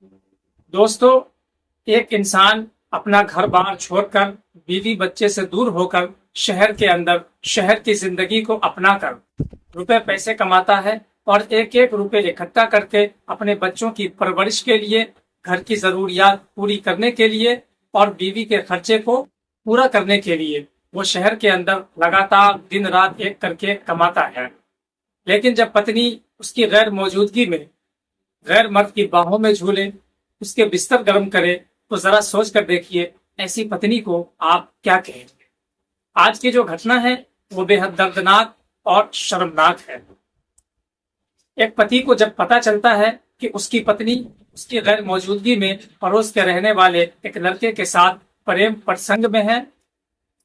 दोस्तों, एक इंसान अपना घर बार छोड़कर, बीवी बच्चे से दूर होकर शहर के अंदर शहर की जिंदगी को अपनाकर रुपए पैसे कमाता है और एक एक रुपए इकट्ठा करके अपने बच्चों की परवरिश के लिए, घर की जरूरियात पूरी करने के लिए और बीवी के खर्चे को पूरा करने के लिए वो शहर के अंदर लगातार दिन रात एक करके कमाता है। लेकिन जब पत्नी उसकी गैर मौजूदगी में गैर मर्द की बाहों में झूले, उसके बिस्तर गर्म करे, तो जरा सोच कर देखिए ऐसी पत्नी को आप क्या कहेंगे। आज की जो घटना है वो बेहद दर्दनाक और शर्मनाक है। एक पति को जब पता चलता है कि उसकी पत्नी उसकी गैर मौजूदगी में पड़ोस के रहने वाले एक लड़के के साथ प्रेम प्रसंग में है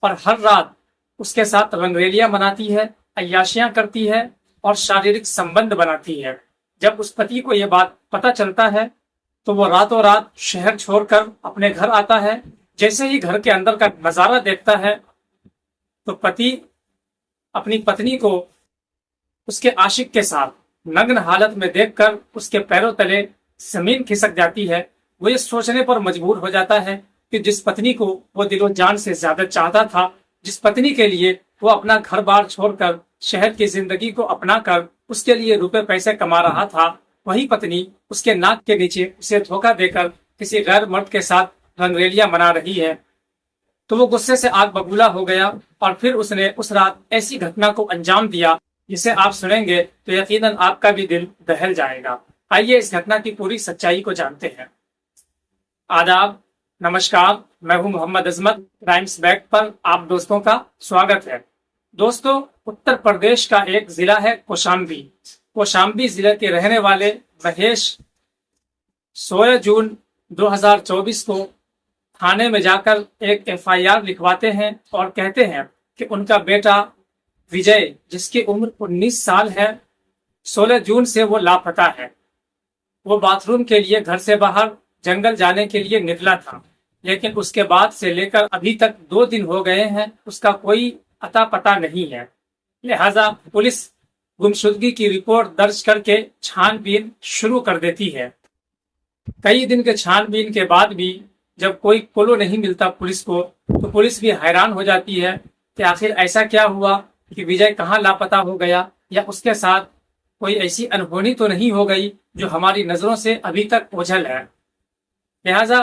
और हर रात उसके साथ रंगरेलियां मनाती है, अय्याशियां करती है और शारीरिक संबंध बनाती है। जब उस पति को यह बात पता चलता है तो वो रातों रात शहर छोड़कर अपने घर आता है। जैसे ही घर के अंदर का नजारा देखता है तो पति अपनी पत्नी को उसके आशिक के साथ नग्न हालत में देखकर उसके पैरों तले जमीन खिसक जाती है। वो ये सोचने पर मजबूर हो जाता है कि जिस पत्नी को वो दिलो जान से ज्यादा चाहता था, जिस पत्नी के लिए वो अपना घर बार छोड़कर शहर की जिंदगी को अपनाकर उसके लिए रुपए पैसे कमा रहा था, वही पत्नी उसके नाक के नीचे उसे धोखा देकर किसी गैर मर्द के साथ रंगरेलियां मना रही है। तो वो गुस्से से आग बबूला हो गया और फिर उसने उस रात ऐसी घटना को अंजाम दिया जिसे आप सुनेंगे तो यकीनन आपका भी दिल दहल जाएगा। आइए इस घटना की पूरी सच्चाई को जानते हैं। आदाब, नमस्कार, मैं हूं मोहम्मद अजमत। क्राइम्स बैग पर आप दोस्तों का स्वागत है। दोस्तों, उत्तर प्रदेश का एक जिला है कौशाम्बी। कौशाम्बी जिले के रहने वाले महेश 16 जून 2024 को थाने में जाकर एक FIR लिखवाते हैं और कहते हैं कि उनका बेटा विजय, जिसकी उम्र 19 साल है, 16 जून से वो लापता है। वो बाथरूम के लिए घर से बाहर जंगल जाने के लिए निकला था, लेकिन उसके बाद से लेकर अभी तक 2 दिन हो गए हैं, उसका कोई अता पता नहीं है। लिहाजा पुलिस गुमशुदगी की रिपोर्ट दर्ज करके छानबीन शुरू कर देती है। कई दिन के छानबीन के बाद भी जब कोई क्लू नहीं मिलता पुलिस को, तो पुलिस भी हैरान हो जाती है कि आखिर ऐसा क्या हुआ कि विजय कहाँ लापता हो गया, या उसके साथ कोई ऐसी अनहोनी तो नहीं हो गई जो हमारी नजरों से अभी तक ओझल है। लिहाजा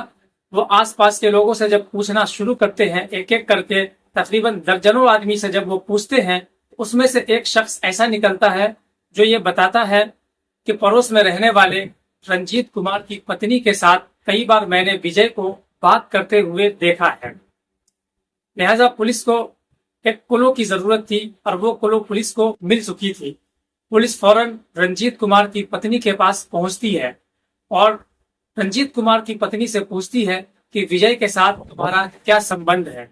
वो आसपास के लोगों से जब पूछना शुरू करते हैं, एक एक करके तकरीबन दर्जनों आदमी से जब वो पूछते हैं, उसमें से एक शख्स ऐसा निकलता है जो ये बताता है कि पड़ोस में रहने वाले रंजीत कुमार की पत्नी के साथ कई बार मैंने विजय को बात करते हुए देखा है। लिहाजा पुलिस को एक क्लू की जरूरत थी और वो क्लू पुलिस को मिल चुकी थी। पुलिस फौरन रंजीत कुमार की पत्नी के पास पहुंचती है और रंजीत कुमार की पत्नी से पूछती है कि विजय के साथ तुम्हारा क्या संबंध है।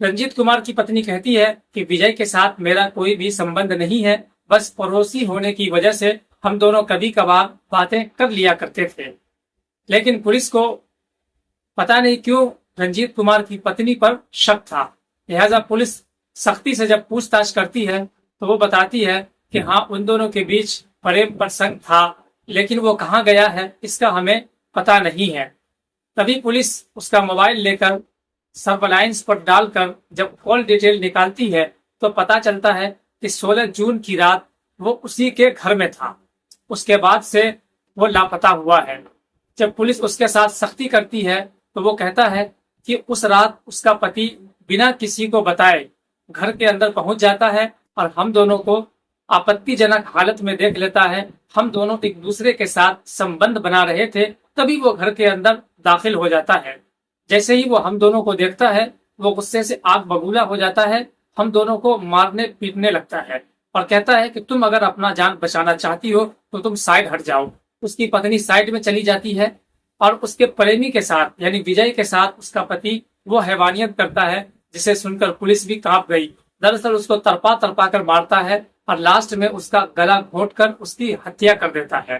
रंजीत कुमार की पत्नी कहती है कि विजय के साथ मेरा कोई भी संबंध नहीं है, बस पड़ोसी होने की वजह से हम दोनों कभी कभार बातें कर लिया करते थे। लेकिन पुलिस को पता नहीं क्यों रंजीत कुमार की पत्नी पर शक था। लिहाजा पुलिस सख्ती से जब पूछताछ करती है तो वो बताती है कि हाँ, उन दोनों के बीच प्रेम प्रसंग था, लेकिन वो कहाँ गया है इसका हमें पता नहीं है। तभी पुलिस उसका मोबाइल लेकर सर्वेलाइंस पर डालकर जब कॉल डिटेल निकालती है तो पता चलता है कि 16 जून की रात वो उसी के घर में था। उसके बाद से वो लापता हुआ है। जब पुलिस उसके साथ सख्ती करती है तो वो कहता है कि उस रात उसका पति बिना किसी को बताए घर के अंदर पहुंच जाता है और हम दोनों को आपत्तिजनक हालत में देख लेता है। हम दोनों एक दूसरे के साथ संबंध बना रहे थे, तभी वो घर के अंदर दाखिल हो जाता है। जैसे ही वो हम दोनों को देखता है वो गुस्से से आग बबूला हो जाता है, हम दोनों को मारने पीटने लगता है और कहता है कि तुम अगर अपना जान बचाना चाहती हो तो तुम साइड हट जाओ। उसकी पत्नी साइड में चली जाती है और उसके प्रेमी के साथ यानी विजय के साथ उसका पति वो हैवानियत करता है, जिसे सुनकर पुलिस भी कांप गई। दरअसल उसको तरपा तरपा कर मारता है और लास्ट में उसका गला घोंटकर उसकी हत्या कर देता है।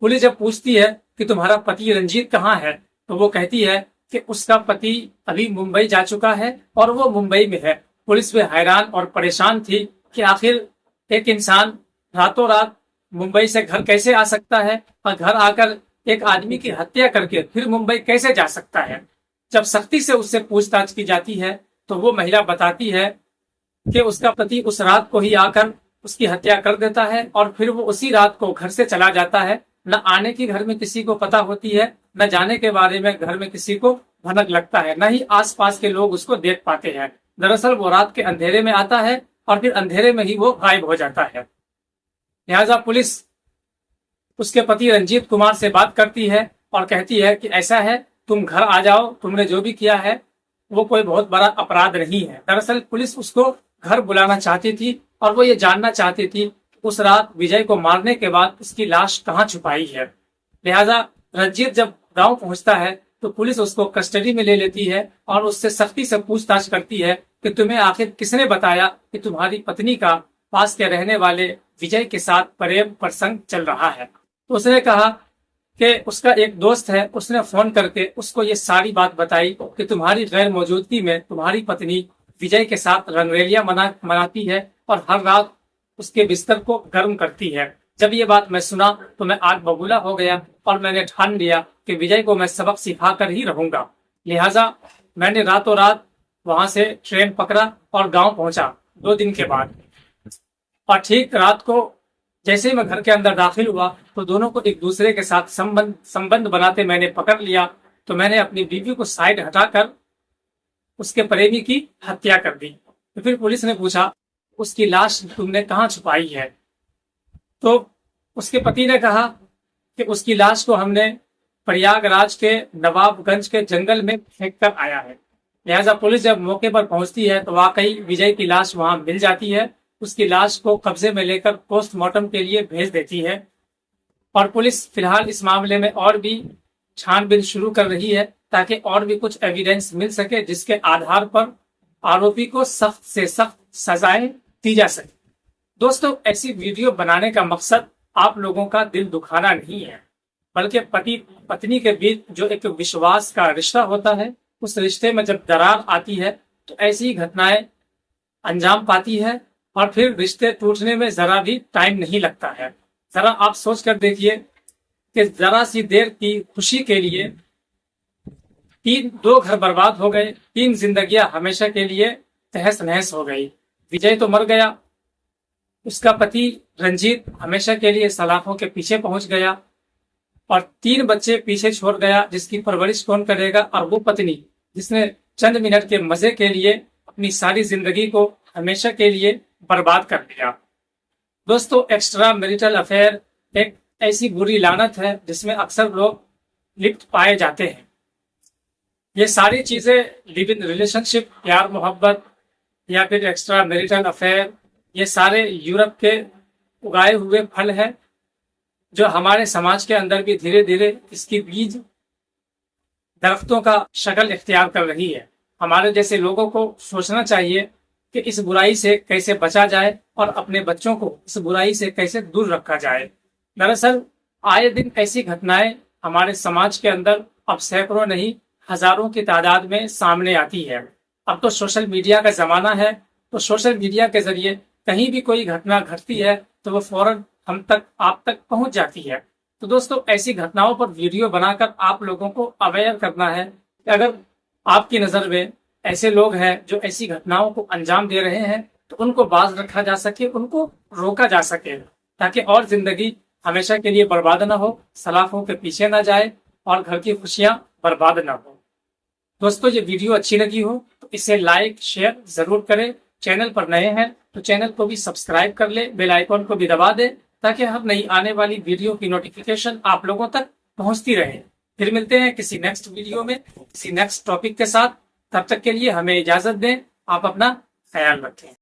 पुलिस जब पूछती है कि तुम्हारा पति रंजीत कहाँ है, तो वो कहती है कि उसका पति अभी मुंबई जा चुका है और वो मुंबई में है। पुलिस भी हैरान और परेशान थी कि आखिर एक इंसान रातों रात मुंबई से घर कैसे आ सकता है और घर आकर एक आदमी की हत्या करके फिर मुंबई कैसे जा सकता है। जब सख्ती से उससे पूछताछ की जाती है तो वो महिला बताती है कि उसका पति उस रात को ही आकर उसकी हत्या कर देता है और फिर वो उसी रात को घर से चला जाता है। न आने की घर में किसी को पता होती है, न जाने के बारे में घर में किसी को भनक लगता है, न ही आसपास के लोग उसको देख पाते हैं। दरअसल वो रात के अंधेरे में आता है और फिर अंधेरे में ही वो गायब हो जाता है। लिहाजा पुलिस उसके पति रंजीत कुमार से बात करती है और कहती है कि ऐसा है, तुम घर आ जाओ, तुमने जो भी किया है वो कोई बहुत बड़ा अपराध नहीं है। दरअसल पुलिस उसको घर बुलाना चाहती थी और वो ये जानना चाहती थी उस रात विजय को मारने के बाद उसकी लाश कहाँ छुपाई है। लिहाजा रंजीत जब गांव पहुंचता है तो पुलिस उसको कस्टडी में ले लेती है और उससे सख्ती से पूछताछ करती है कि तुम्हें आखिर किसने बताया कि तुम्हारी पत्नी का पास के रहने वाले विजय के साथ प्रेम प्रसंग चल रहा है। तो उसने कहा कि उसका एक दोस्त है, उसने फोन करके उसको ये सारी बात बताई कि तुम्हारी गैर मौजूदगी में तुम्हारी पत्नी विजय के साथ रंगरेलियां मनाती है और हर रात उसके बिस्तर को गर्म करती है। जब ये बात मैं सुना तो मैं आग बबूला हो गया और मैंने ठान लिया कि विजय को मैं सबक सिखाकर ही रहूंगा। लिहाजा मैंने रातों रात वहां से ट्रेन पकड़ा और गांव पहुंचा 2 दिन के बाद। और ठीक रात को जैसे ही मैं घर के अंदर दाखिल हुआ तो दोनों को एक दूसरे के साथ संबंध बनाते मैंने पकड़ लिया। तो मैंने अपनी बीवी को साइड हटाकर उसके प्रेमी की हत्या कर दी। तो फिर पुलिस ने पूछा उसकी लाश तुमने कहाँ छुपाई है। तो उसके पति ने कहा कि उसकी लाश को हमने प्रयागराज के नवाबगंज के जंगल में फेंक कर आया है। लिहाजा पुलिस जब मौके पर पहुंचती है तो वाकई विजय की लाश वहां मिल जाती है। उसकी लाश को कब्जे में लेकर पोस्टमार्टम के लिए भेज देती है और पुलिस फिलहाल इस मामले में और भी छानबीन शुरू कर रही है ताकि और भी कुछ एविडेंस मिल सके जिसके आधार पर आरोपी को सख्त से सख्त सजाएं दी जा सके। दोस्तों, ऐसी वीडियो बनाने का मकसद आप लोगों का दिल दुखाना नहीं है, बल्कि पति पत्नी के बीच जो एक विश्वास का रिश्ता होता है, उस रिश्ते में जब दरार आती है तो ऐसी घटनाएं अंजाम पाती है और फिर रिश्ते टूटने में जरा भी टाइम नहीं लगता है। जरा आप सोच कर देखिए कि जरा सी देर की खुशी के लिए 2 घर बर्बाद हो गए, 3 जिंदगियां हमेशा के लिए तहस नहस हो गई। विजय तो मर गया, उसका पति रंजीत हमेशा के लिए सलाखों के पीछे पहुंच गया और 3 बच्चे पीछे छोड़ गया जिसकी परवरिश कौन करेगा। और वो पत्नी जिसने चंद मिनट के मजे के लिए अपनी सारी जिंदगी को हमेशा के लिए बर्बाद कर दिया। दोस्तों, एक्स्ट्रा मैरिटल अफेयर एक ऐसी बुरी लानत है जिसमें अक्सर लोग लिप्त पाए जाते हैं। ये सारी चीजें लिव इन रिलेशनशिप, प्यार मोहब्बत या फिर एक्स्ट्रा मैरिटल अफेयर, ये सारे यूरोप के उगाए हुए फल है जो हमारे समाज के अंदर भी धीरे धीरे इसकी बीज दरख्तों का शक्ल इख्तियार कर रही है। हमारे जैसे लोगों को सोचना चाहिए कि इस बुराई से कैसे बचा जाए और अपने बच्चों को इस बुराई से कैसे दूर रखा जाए। दरअसल आए दिन ऐसी घटनाएं हमारे समाज के अंदर अब सैकड़ों नहीं हजारों की तादाद में सामने आती है। अब तो सोशल मीडिया का जमाना है, तो सोशल मीडिया के जरिए कहीं भी कोई घटना घटती है तो वो फौरन हम तक आप तक पहुंच जाती है। तो दोस्तों, ऐसी घटनाओं पर वीडियो बनाकर आप लोगों को अवेयर करना है कि अगर आपकी नजर में ऐसे लोग हैं जो ऐसी घटनाओं को अंजाम दे रहे हैं तो उनको बाज रखा जा सके, उनको रोका जा सके, ताकि और जिंदगी हमेशा के लिए बर्बाद ना हो, सलाखों के पीछे ना जाए और घर की खुशियां बर्बाद ना हो। दोस्तों, ये वीडियो अच्छी लगी हो तो इसे लाइक शेयर जरूर करें। चैनल पर नए हैं तो चैनल को भी सब्सक्राइब कर ले, बेल आइकॉन को भी दबा दे ताकि हर नई आने वाली वीडियो की नोटिफिकेशन आप लोगों तक पहुंचती रहे। फिर मिलते हैं किसी नेक्स्ट वीडियो में किसी नेक्स्ट टॉपिक के साथ। तब तक के लिए हमें इजाजत दें। आप अपना ख्याल रखें।